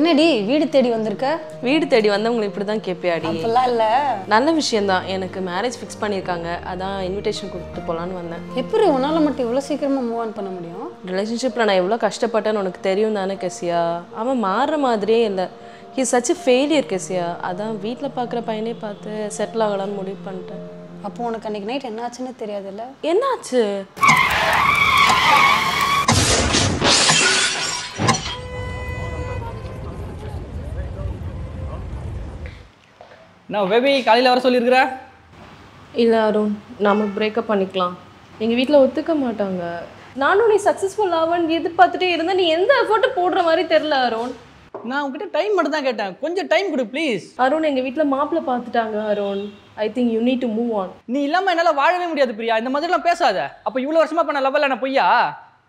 என்னடி வீடு தேடி வந்திருக்க? வீடு தேடி வந்தவங்களை இப்படி தான் கேட்பியாடி? அப்படிலாம் இல்லை. நல்ல விஷயந்தான். எனக்கு மேரேஜ் ஃபிக்ஸ் பண்ணியிருக்காங்க, அதான் இன்விடேஷன் கொடுத்துட்டு போகலான்னு வந்தேன். எப்படி உன்னால் மட்டும் இவ்வளோ சீக்கிரமாக மூவ் ஆன் பண்ண முடியும்? ரிலேஷன்ஷிப்பில் நான் எவ்வளோ கஷ்டப்பட்டேன்னு உனக்கு தெரியும் தானே கெசியா? அவன் மாறுற மாதிரியே இல்லை. He such a failure Kezia. அதான் வீட்டில் பார்க்குற பையனே பார்த்து செட்டில் ஆகலான்னு முடிவு பண்ணிட்டேன். அப்போ உனக்கு அன்றைக்கி நைட் என்ன ஆச்சுன்னு தெரியாதுல்ல? என்னாச்சு? நான் பேபி காலையில் வர சொல்லியிருக்கிற? இல்லை அருண், நாம் பிரேக்கப் பண்ணிக்கலாம். எங்கள் வீட்டில் ஒத்துக்க மாட்டாங்க. நானும் நீ சக்ஸஸ்ஃபுல் ஆவன்னு எதிர்பார்த்துட்டே இருந்தேன். நீ எந்த எஃபர்ட்டும் போடுற மாதிரி தெரில அருண். நான் உங்ககிட்ட டைம் மட்டும் தான் கேட்டேன், கொஞ்சம் டைம் கொடு ப்ளீஸ். அருண், எங்கள் வீட்டில் மாப்பிள்ளை பார்த்துட்டாங்க Arun. I think you need to move on. நீ இல்லாமல் என்னால் வாழவே முடியாது பிரியா. இந்த மாதிரிலாம் பேசாத. அப்போ இவ்வளோ வருஷமாக பண்ண லெவலில் நான் பொய்யா?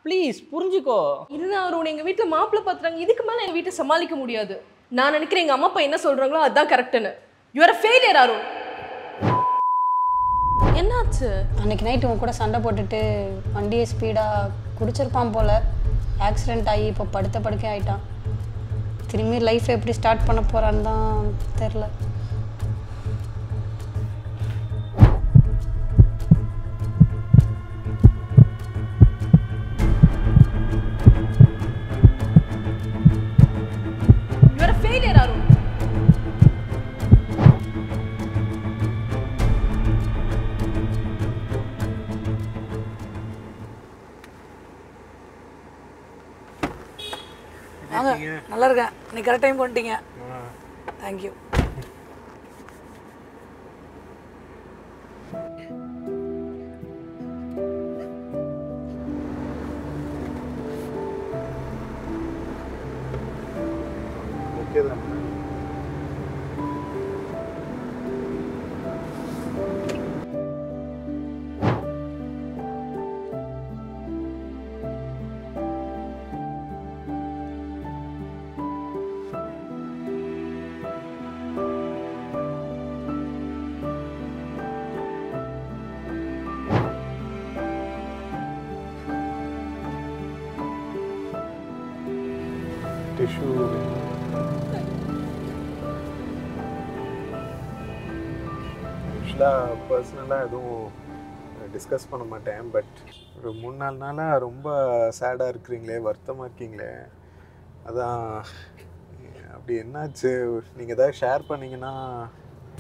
ப்ளீஸ் புரிஞ்சுக்கோ. இல்லை அருண், எங்கள் வீட்டில் மாப்பிள்ளை பார்த்துட்டாங்க. இதுக்கு மேலே எங்கள் வீட்டை சமாளிக்க முடியாது. நான் நினைக்கிறேன் எங்கள் அம்மா அப்பா என்ன சொல்கிறாங்களோ அதுதான் கரெக்டுன்னு. You are a failure Arun. என்னாச்சு? அன்றைக்கி நைட்டு உன் கூட சண்டை போட்டுட்டு வண்டியை ஸ்பீடாக குடிச்சிருப்பான் போல். ஆக்சிடெண்ட் ஆகி இப்போ படுத்த படுக்கை ஆகிட்டான். திரும்பி லைஃப் எப்படி ஸ்டார்ட் பண்ண போகிறான்னு தான் தெரில. You are a failure Arun. வாங்க, நல்லா இருக்கேன். நீ கரெக்ட் டைம் பண்ணிட்டீங்க. தேங்க்யூ. ஓகே தான். டிஷ்யூ ஆக்சுவலாக பர்சனலாக எதுவும் டிஸ்கஸ் பண்ண மாட்டேன். பட் ஒரு 3-4 நாளாக ரொம்ப சேடாக இருக்கிறீங்களே, வருத்தமாக இருக்கீங்களே, அதான் அப்படி என்னாச்சு? நீங்கள் ஏதாவது ஷேர் பண்ணிங்கன்னா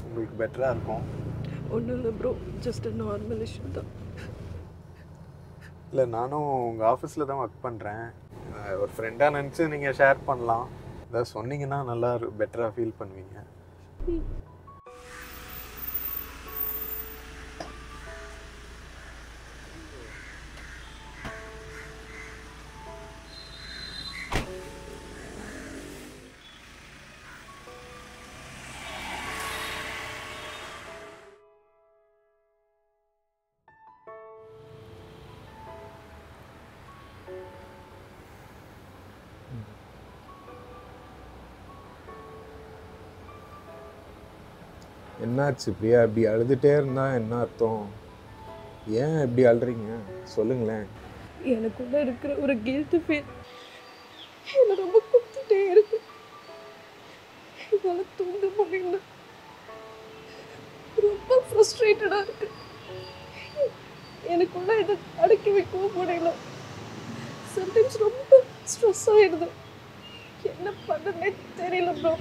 உங்களுக்கு பெட்டராக இருக்கும். ஒன்றும் இல்லை ப்ரோ, ஜஸ்ட் நார்மல் இஷ்யூ தான். இல்லை, நானும் உங்கள் ஆஃபீஸில் தான் ஒர்க் பண்ணுறேன். ஒரு ஃப்ரெண்டாக நினச்சி நீங்கள் ஷேர் பண்ணலாம். ஏதாவது சொன்னீங்கன்னா நல்லா பெட்டராக ஃபீல் பண்ணுவீங்க. என்னாச்சு பிரியா? இப்படி அழுதுகிட்டே இருந்தால் என்ன அர்த்தம்? ஏன் இப்படி அழுறீங்க சொல்லுங்களேன். எனக்குள்ள இருக்கிற ஒரு கில்ட் ஃபீல் என்னை ரொம்ப குத்திட்டே இருக்கு. என்னால் தூங்க முடியல. ரொம்ப ஃப்ரஸ்ட்ரேட்டடாக இருக்கு. எனக்குள்ள இதை அடக்கி வைக்கவும் முடியல. சம்டைம்ஸ் ரொம்ப ஸ்ட்ரெஸ் ஆகிடுது. என்ன பண்ணனே தெரியல ப்ரோ.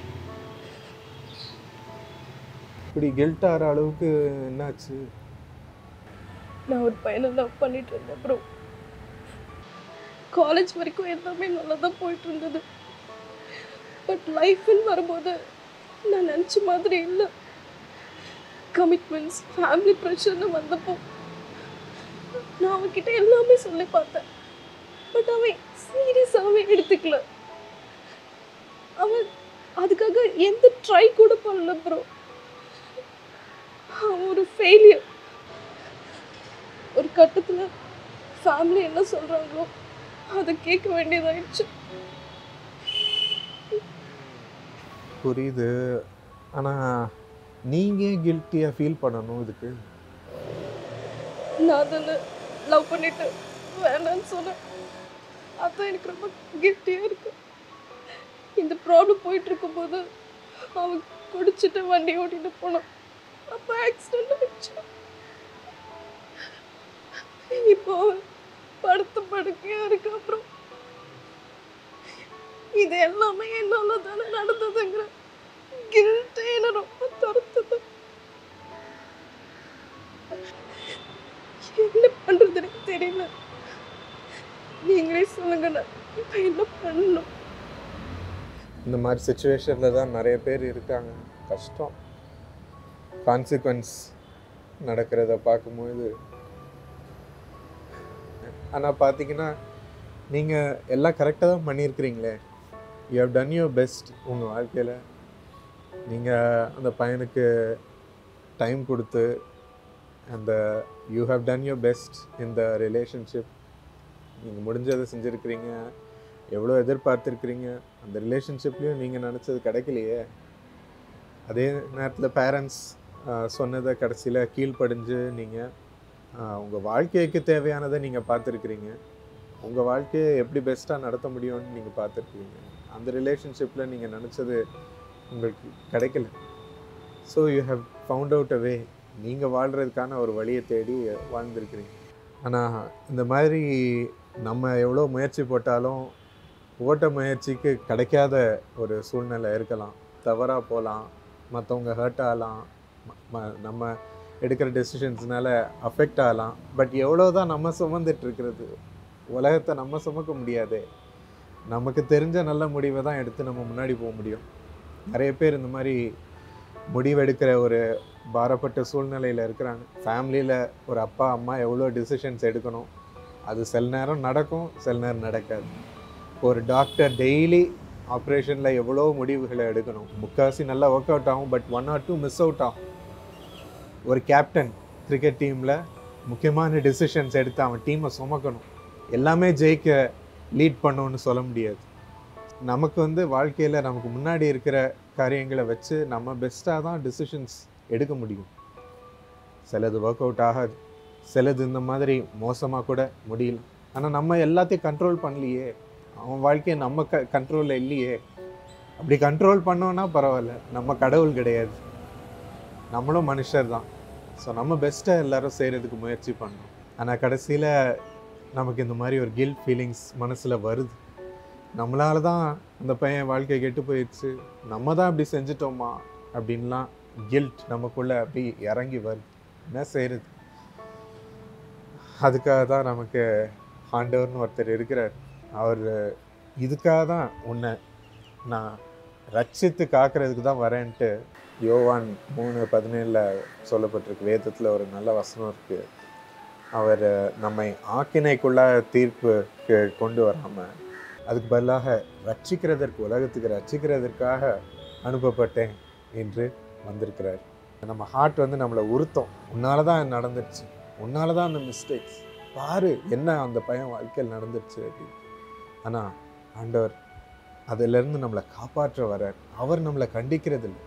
இப்படி கில்ட் ஆகிற அளவுக்கு என்னாச்சு? நான் ஒரு பையனை லவ் பண்ணிட்டு இருந்தேன் ப்ரோ. காலேஜ் வரைக்கும் எல்லாமே நல்லா தான் போயிட்டு இருந்தது. பட் லைஃப்னு வரும்போது நான் நினச்ச மாதிரி இல்லை. கமிட்மெண்ட்ஸ், ஃபேமிலி ப்ரெஷர்னு வந்தப்போ நான் அவன்கிட்ட எல்லாமே சொல்லி பார்த்தேன். பட் அவன் சீரியஸாகவே எடுத்துக்கல. அவன் அதுக்காக எந்த ட்ரை கூட பண்ணல ப்ரோ. அவன் ஒரு ஃபெயிலியர். ஒரு கட்டத்தில் ஃபேமிலி என்ன சொல்கிறாங்களோ அதை கேட்க வேண்டியதாயிடுச்சு. புரியுது. ஆனால் நீங்கள் கில்ட்டியாக ஃபீல் பண்ணணும் இதுக்கு. நான் தானே லவ் பண்ணிட்டு வேணான்னு சொன்னேன். அதான் எனக்கு ரொம்ப கில்ட்டியாக இருக்கு. இந்த ப்ராப்ளம் போயிட்டு இருக்கும்போது அவன் குடிச்சிட்டு வண்டி ஓட்டிட்டு போனான். அப்போ ஆக்சிடென்ட் ஆயிடுச்சு. இப்போ அவன் படுத்த படுக்கையா இருக்கு. அப்புறம் இது எல்லாமே என்னால தானே நடந்ததுங்கிற கில்ட்டே என்ன ரொம்ப துரத்துது. என்ன பண்றது எனக்கு தெரியல. நீங்களே சொல்லுங்க, நான் இப்போ என்ன பண்ணணும்? இந்த மாதிரி சுச்சுவேஷனில் தான் நிறைய பேர் இருக்காங்க. கஷ்டம். கான்சிக்வன்ஸ் நடக்கிறத பார்க்கும்போது. ஆனால் பார்த்தீங்கன்னா நீங்கள் எல்லாம் கரெக்டாக தான் பண்ணியிருக்கிறீங்களே. You have done your best உங்கள் வாழ்க்கையில். நீங்கள் அந்த பையனுக்கு டைம் கொடுத்து அந்த you have done your best இந்த ரிலேஷன்ஷிப். நீங்கள் முடிஞ்சதை செஞ்சுருக்கிறீங்க. எவ்வளோ எதிர்பார்த்துருக்குறீங்க. அந்த ரிலேஷன்ஷிப்லேயும் நீங்கள் நினச்சது கிடைக்கலையே. அதே நேரத்தில் பேரண்ட்ஸ் சொன்னதை கடைசியில் கீழ்ப்படிஞ்சு நீங்கள் உங்கள் வாழ்க்கைக்கு தேவையானதை நீங்கள் பார்த்துருக்குறீங்க. உங்கள் வாழ்க்கையை எப்படி பெஸ்ட்டாக நடத்த முடியும்னு நீங்கள் பார்த்துருக்கீங்க. அந்த ரிலேஷன்ஷிப்பில் நீங்கள் நினச்சது உங்களுக்கு கிடைக்கல. So you have found out a way. நீங்கள் வாழ்கிறதுக்கான ஒரு வழியை தேடி வாழ்ந்துருக்கிறீங்க. ஆனால் இந்த மாதிரி நம்ம எவ்வளோ முயற்சி போட்டாலும் ஓட்ட முயற்சிக்கு கிடைக்காத ஒரு சூழ்நிலை இருக்கலாம். தவறாக போகலாம், மற்றவங்க ஹர்ட் ஆகலாம், நம்ம எடுக்கிற டெசிஷன்ஸ்னால அஃபெக்ட் ஆகலாம். பட் எவ்வளோ தான் நம்ம சுமந்துட்டுருக்கிறது, உலகத்தை நம்ம சுமக்க முடியாது. நமக்கு தெரிஞ்ச நல்ல முடிவை தான் எடுத்து நம்ம முன்னாடி போக முடியும். நிறைய பேர் இந்த மாதிரி முடிவெடுக்கிற ஒரு பாரப்பட்ட சூழ்நிலையில் இருக்கிறாங்க. ஃபேமிலியில் ஒரு அப்பா அம்மா எவ்வளோ டிசிஷன்ஸ் எடுக்கணும், அது சில நேரம் நடக்கும், சில நேரம் நடக்காது. ஒரு டாக்டர் டெய்லி ஆப்ரேஷனில் எவ்வளோ முடிவுகளை எடுக்கணும். முக்கால்வாசி நல்லா ஒர்க் அவுட் ஆகும், பட் 1 or 2 மிஸ் அவுட் ஆகும். ஒரு கேப்டன் கிரிக்கெட் டீமில் முக்கியமான டிசிஷன்ஸ் எடுத்து அவன் டீமை சுமக்கணும். எல்லாமே ஜெயிக்க லீட் பண்ணணும்னு சொல்ல முடியாது. நமக்கு வாழ்க்கையில் நமக்கு முன்னாடி இருக்கிற காரியங்களை வச்சு நம்ம பெஸ்ட்டாக தான் டிசிஷன்ஸ் எடுக்க முடியும். சிலது ஒர்க் அவுட் ஆகாது, சிலது இந்த மாதிரி மோசமாக கூட முடியல. ஆனால் நம்ம எல்லாத்தையும் கண்ட்ரோல் பண்ணலையே. அவன் வாழ்க்கையை நம்ம கண்ட்ரோலில் இல்லையே. அப்படி கண்ட்ரோல் பண்ணோன்னா பரவாயில்ல, நம்ம கடவுள் கிடையாது, நம்மளும் மனுஷர் தான். ஸோ நம்ம பெஸ்ட்டாக எல்லோரும் செய்கிறதுக்கு முயற்சி பண்ணணும். ஆனால் கடைசியில் நமக்கு இந்த மாதிரி ஒரு கில்ட் ஃபீலிங்ஸ் மனசில் வருது. நம்மளால தான் அந்த பையன் வாழ்க்கை கெட்டு போயிடுச்சு, நம்ம தான் அப்படி செஞ்சிட்டோமா அப்படின்லாம் கில்ட் நமக்குள்ளே அப்படி இறங்கி வருது. என்ன செய்கிறது? அதுக்காக தான் நமக்கு ஆண்டவர்னு ஒருத்தர் இருக்கிறார். அவர் இதுக்காக தான் உன்னை நான் ரட்சித்து காக்கிறதுக்கு தான் வரேன்ட்டு யோவான் 3:17 சொல்லப்பட்டிருக்கு. வேதத்தில் ஒரு நல்ல வசனம் இருக்குது. அவர் நம்மை ஆக்கினைக்குள்ளாக தீர்ப்புக்கு கொண்டு வராமல் அதுக்கு பதிலாக ரட்சிக்கிறதற்கு, உலகத்துக்கு ரட்சிக்கிறதற்காக அனுப்பப்பட்டேன் என்று வந்திருக்கிறார். நம்ம ஹார்ட் நம்மளை உறுத்தம். உன்னால தான் நடந்துருச்சு, உன்னால தான் அந்த மிஸ்டேக்ஸ், பாரு என்ன அந்த பையன் வாழ்க்கையில் நடந்துருச்சு அப்படின்னு. ஆனால் ஆண்டவர் அதிலிருந்து நம்மளை காப்பாற்ற வர்றார். அவர் நம்மளை கண்டிக்கிறது இல்லை,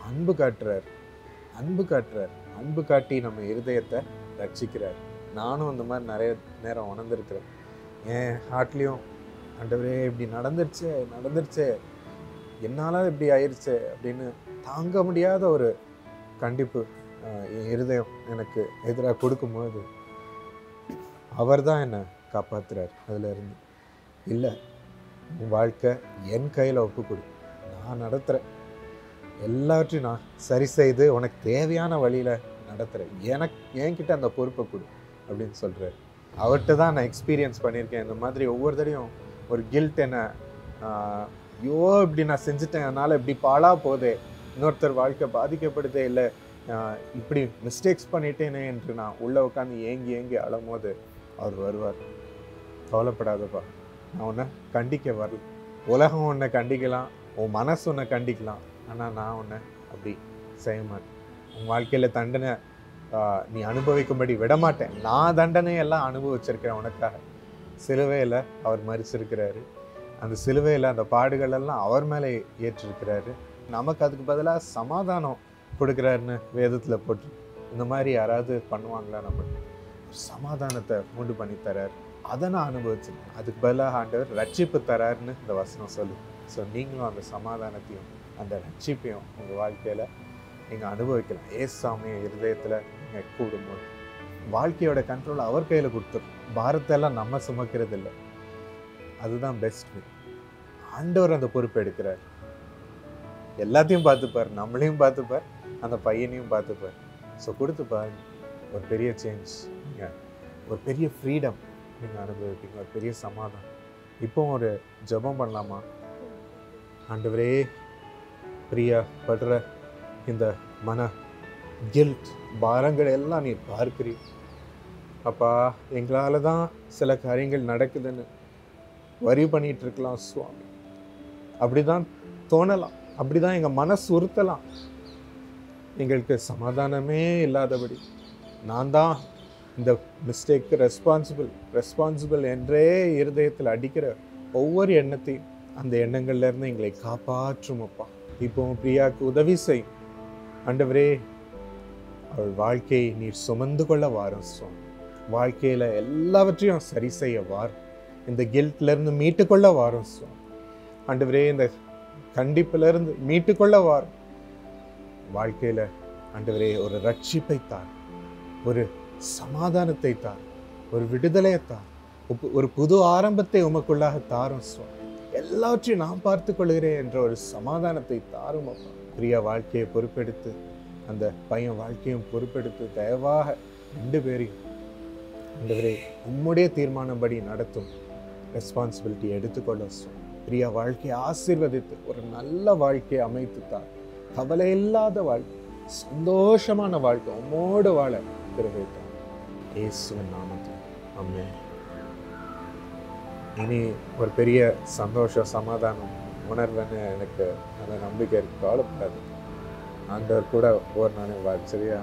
அன்பு காட்டுறார். அன்பு காட்டி நம்ம இருதயத்தை ரட்சிக்கிறார். நானும் அந்த மாதிரி நிறைய நேரம் உணர்ந்துருக்கிறேன். என் ஹார்ட்லேயும் ஆண்டவரே இப்படி நடந்துருச்சே, என்னால் இப்படி ஆயிடுச்சு அப்படின்னு தாங்க முடியாத ஒரு கண்டிப்பு என் இருதயம் எனக்கு எதிராக கொடுக்கும்போது அவர் தான் என்னை காப்பாற்றுறார். அதிலிருந்து இல்லை, உன் வாழ்க்கை என் கையில் ஒப்புக்கொடு, நான் நடத்துகிறேன், எல்லாவற்றையும் நான் சரி செய்து உனக்கு தேவையான வழியில் நடத்துகிறேன், என்கிட்ட அந்த பொறுப்பை கொடு அப்படின்னு சொல்கிறார். அவர்கிட்ட தான் நான் எக்ஸ்பீரியன்ஸ் பண்ணியிருக்கேன். இந்த மாதிரி ஒவ்வொரு தடையும் ஒரு கில்ட் என்ன, ஐயோ இப்படி நான் செஞ்சுட்டேன், அதனால் இப்படி பாழாக போதே, இன்னொருத்தர் வாழ்க்கை பாதிக்கப்படுதே, இல்லை இப்படி மிஸ்டேக்ஸ் பண்ணிட்டேனே என்று நான் உள்ளே உட்காந்து ஏங்கி அழும்போது அவர் வருவார். கவலைப்படாதப்பா, நான் உன்னை கண்டிக்க வரல. உலகம் உன்னை கண்டிக்கலாம், உன் மனசு உன்னை கண்டிக்கலாம், ஆனால் நான் உன்னை அப்படி செய்ய மாட்டேன். உன் வாழ்க்கையில் தண்டனை நீ அனுபவிக்கும்படி விடமாட்டேன். நான் தண்டனையெல்லாம் அனுபவிச்சிருக்கிறேன் உனக்காக. சிலுவையில் அவர் மரிச்சிருக்கிறாரு. அந்த சிலுவையில் அந்த பாடுகளெல்லாம் அவர் மேலே ஏற்றிருக்கிறாரு. நமக்கு அதுக்கு பதிலாக சமாதானம் கொடுக்குறாருன்னு வேதத்தில் போட்டு. இந்த மாதிரி யாராவது பண்ணுவாங்களா? நம்ம சமாதானத்தை உண்டு பண்ணி தரார், அதை நான் அனுபவிச்சிருக்கேன். அதுக்கு பதிலாக ஆண்டவர் ரட்சிப்பு தராருன்னு இந்த வசனம் சொல்லு. ஸோ நீங்களும் அந்த சமாதானத்தையும் அந்த ரட்சிப்பையும் உங்கள் வாழ்க்கையில் நீங்கள் அனுபவிக்கலாம். ஏசாமிய இருதயத்தில் நீங்கள் கூடும்போது வாழ்க்கையோட கண்ட்ரோல் அவர் கையில் கொடுத்துரும். பாரத்தெல்லாம் நம்ம சுமக்கிறது இல்லை. அதுதான் பெஸ்ட். ஆண்டவர் அந்த பொறுப்பு எடுக்கிறார். எல்லாத்தையும் பார்த்துப்பார், நம்மளையும் பார்த்துப்பார், அந்த பையனையும் பார்த்துப்பார். ஸோ கொடுத்துப்பார். ஒரு பெரிய சேஞ்ச், நீங்கள் ஒரு பெரிய ஃப்ரீடம் நீங்கள் அனுபவிப்பீங்க, ஒரு பெரிய சமாதானம். இப்போ ஒரு ஜெபம் பண்ணலாமா? ஆண்டவரே, பிரியா படுற இந்த மன கில்ட் பாரங்கள் எல்லாம் நீர் பார்க்கிறீர் அப்பா. எங்களால் தான் சில காரியங்கள் நடக்குதுன்னு வரி பண்ணிகிட்டு இருக்கலாம் சுவாமி. அப்படி தான் தோணலாம், அப்படி தான் எங்கள் மனசு உறுத்தலாம். எங்களுக்கு சமாதானமே இல்லாதபடி நான் தான் இந்த மிஸ்டேக்கு ரெஸ்பான்சிபிள் என்றே இருதயத்தில் அடிக்கிற ஒவ்வொரு எண்ணத்தையும் அந்த எண்ணங்கள்லேருந்து எங்களை காப்பாற்றும் அப்பா. இப்போ பிரியாவுக்கு உதவி செய் ஆண்டவரே. அவள் வாழ்க்கையை நீர் சுமந்து கொள்ள வாரும் சுவாமி. வாழ்க்கையில் எல்லாவற்றையும் சரி செய்ய வாரும். இந்த கில்ட்லேருந்து மீட்டுக்கொள்ள வாரும் சுவாமி. ஆண்டவரே, இந்த கண்டிப்பிலிருந்து மீட்டுக்கொள்ள வாரும். வாழ்க்கையில் ஆண்டவரே ஒரு ரட்சிப்பை தார், ஒரு சமாதானத்தை தார், ஒரு விடுதலையை தார், ஒரு புது ஆரம்பத்தை உமக்குள்ளாக தாரும் சுவாமி. எல்லாவற்றையும் நான் பார்த்து கொள்கிறேன் என்ற ஒரு சமாதானத்தை தாரும் அப்பா. பிரியா வாழ்க்கையை பொறுப்பெடுத்து, அந்த பையன் வாழ்க்கையும் பொறுப்பெடுத்து தயவாக 2 பேரையும் ஆண்டவரே உம்முடைய தீர்மானப்படி நடத்தும் ரெஸ்பான்சிபிலிட்டி எடுத்துக்கொள்ள சுவாமி. பிரியா வாழ்க்கையை ஆசீர்வதித்து ஒரு நல்ல வாழ்க்கையை அமைத்து தார். கவலை இல்லாத வாழ்க்கை, சந்தோஷமான வாழ்க்கை உம்மோடு வாழ கிருபை தார். இயேசுவின் நாமத்தில் ஆமென். இனி ஒரு பெரிய சந்தோஷம், சமாதானம் உணர்வுன்னு எனக்கு அந்த நம்பிக்கை இருக்கு. கவலைப்படாது. ஆண்டவர் கூட ஒரு நாள் சரியா